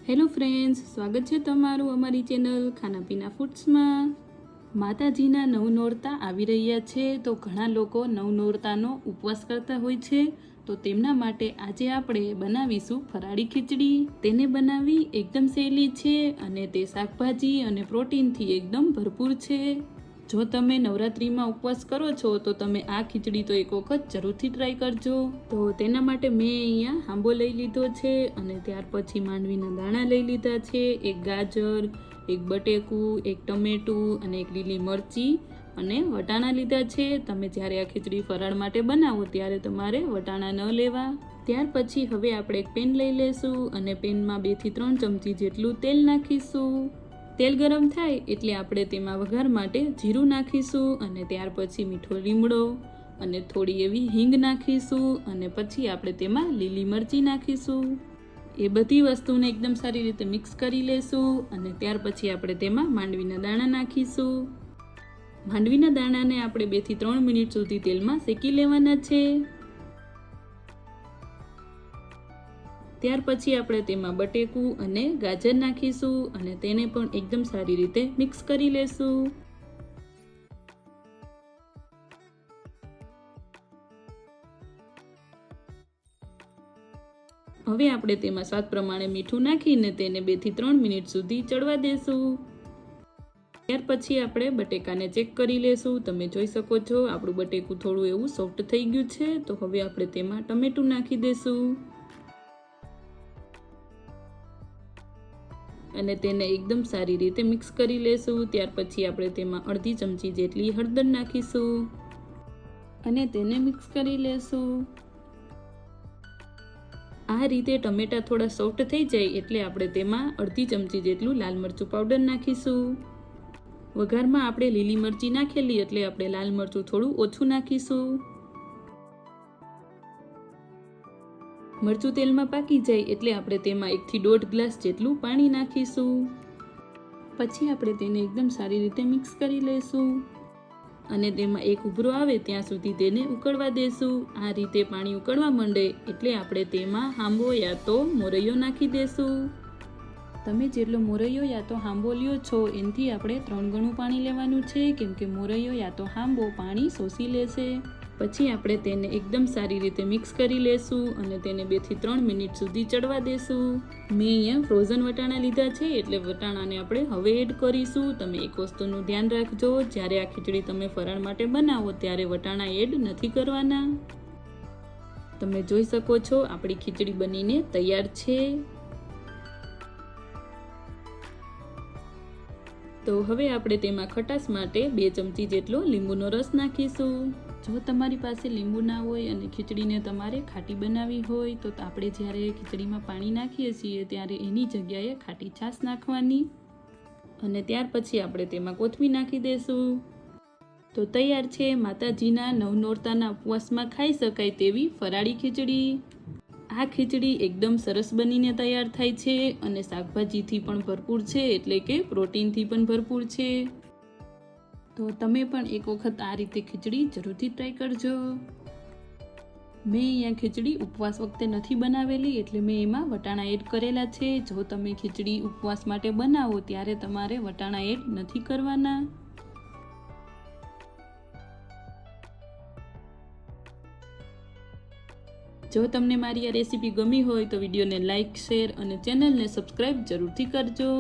Hello friends, સ્વાગત છે તમારું અમારી ચેનલ ખાના પીના ફૂડ્સમાં। માતાજીના નવનોરતા આવી રહ્યા છે તો ઘણા લોકો નવનોરતાનો ઉપવાસ કરતા હોય છે, તો તેમના માટે આજે આપણે બનાવીશું ફરાળી ખીચડી। તેને બનાવવી એકદમ સહેલી છે અને તે શાકભાજી અને પ્રોટીનથી એકદમ ભરપૂર છે। જો તમે નવરાત્રિમાં ઉપવાસ કરો છો તો તમે આ ખીચડી તો એક વખત જરૂરથી ટ્રાય કરજો। તો તેના માટે મેં અહીંયા આંબો લઈ લીધો છે અને ત્યાર પછી માંડવીના દાણા લઈ લીધા છે, એક ગાજર, એક બટેકું, એક ટમેટું અને એક લીલી મરચી અને વટાણા લીધા છે। તમે જ્યારે આ ખીચડી ફરાળ માટે બનાવો ત્યારે તમારે વટાણા ન લેવા। ત્યાર પછી હવે આપણે એક પેન લઈ લેશું અને પેનમાં 2 થી 3 ચમચી જેટલું તેલ નાખીશું। તેલ ગરમ થાય એટલે આપણે તેમાં વઘાર માટે જીરું નાખીશું અને ત્યાર પછી મીઠો લીમડો અને થોડી એવી હિંગ નાખીશું અને પછી આપણે તેમાં લીલી મરચી નાખીશું। એ બધી વસ્તુને એકદમ સારી રીતે મિક્સ કરી લેશું અને ત્યાર પછી આપણે તેમાં માંડવીના દાણા નાખીશું। માંડવીના દાણાને આપણે 2 થી 3 મિનિટ સુધી તેલમાં શેકી લેવાના છે। ત્યાર પછી આપણે તેમાં બટેકું અને ગાજર નાખીશું અને તેને પણ એકદમ સારી રીતે મિક્સ કરી લેશું। હવે આપણે તેમાં સ્વાદ પ્રમાણે મીઠું નાખીને તેને 2 થી 3 મિનિટ સુધી ચડવા દેશું। ત્યાર પછી આપણે બટેકાને ચેક કરી લેશું। તમે જોઈ શકો છો આપણું બટેકું થોડું એવું સોફ્ટ થઈ ગયું છે, તો હવે આપણે તેમાં ટમેટું નાખી દેશું અને તેને એકદમ સારી રીતે મિક્સ કરી લેશું। ત્યાર પછી આપણે તેમાં અડધી ચમચી જેટલી હળદર નાખીશું અને તેને મિક્સ કરી લેશું। આ રીતે ટમેટા થોડા સોફ્ટ થઈ જાય એટલે આપણે તેમાં અડધી ચમચી જેટલું લાલ મરચું પાવડર નાખીશું। વઘારમાં આપણે લીલી મરચી નાખેલી એટલે આપણે લાલ મરચું થોડું ઓછું નાખીશું। મરચું તેલમાં પાકી જાય એટલે આપણે તેમાં 1 થી 1.5 ગ્લાસ જેટલું પાણી નાખીશું। પછી આપણે તેને એકદમ સારી રીતે મિક્સ કરી લઈશું અને તેમાં એક ઉભરો આવે ત્યાં સુધી તેને ઉકળવા દેશું। આ રીતે પાણી ઉકળવા માંડે એટલે આપણે તેમાં આંબો યા તો મોરૈયો નાખી દેશું। તમે જેટલો મોરૈયો યા તો આંબો લ્યો છો એનાથી આપણે 3 ગણું પાણી લેવાનું છે, કેમ કે મોરૈયો યા તો આંબો પાણી શોષી લેશે। પછી આપણે તેને એકદમ સારી રીતે મિક્સ કરી લેશું અને તેને 2 થી 3 મિનિટ સુધી ચડવા દેશું। મેં અહીંયા ફ્રોઝન વટાણા લીધા છે એટલે વટાણાને આપણે હવે એડ કરીશું। તમે એક વસ્તુનું ધ્યાન રાખજો, જ્યારે આ ખીચડી તમે ફરાળ માટે બનાવો ત્યારે વટાણા એડ નથી કરવાના। તમે જોઈ શકો છો આપણી ખીચડી બનીને તૈયાર છે। તો હવે આપણે તેમાં ખટાશ માટે 2 ચમચી જેટલો લીંબુનો રસ નાખીશું। જો તમારી પાસે લીંબુ ના હોય અને ખીચડીને તમારે ખાટી બનાવવી હોય તો આપણે જ્યારે ખીચડીમાં પાણી નાખીએ છીએ ત્યારે એની જગ્યાએ ખાટી છાશ નાખવાની અને ત્યાર પછી આપણે તેમાં કોથમીર નાખી દઈશું। તો તૈયાર છે માતાજીના નવનોરતાના ઉપવાસમાં ખાઈ શકાય તેવી ફરાળી ખીચડી। આ ખીચડી એકદમ સરસ બનીને તૈયાર થાય છે અને શાકભાજીથી પણ ભરપૂર છે, એટલે કે પ્રોટીનથી પણ ભરપૂર છે। તો તમે પણ એક વખત આ રીતે ખીચડી જરૂરથી ટ્રાય કરજો। મેં અહીંયા ખીચડી ઉપવાસ વખતે નથી બનાવેલી એટલે મેં એમાં વટાણા એડ કરેલા છે। જો તમે ખીચડી ઉપવાસ માટે બનાવો ત્યારે તમારે વટાણા એડ નથી કરવાના। જો તમને મારી આ રેસીપી ગમી હોય તો વિડીયોને લાઇક, શેર અને ચેનલને સબસ્ક્રાઈબ જરૂરથી કરજો।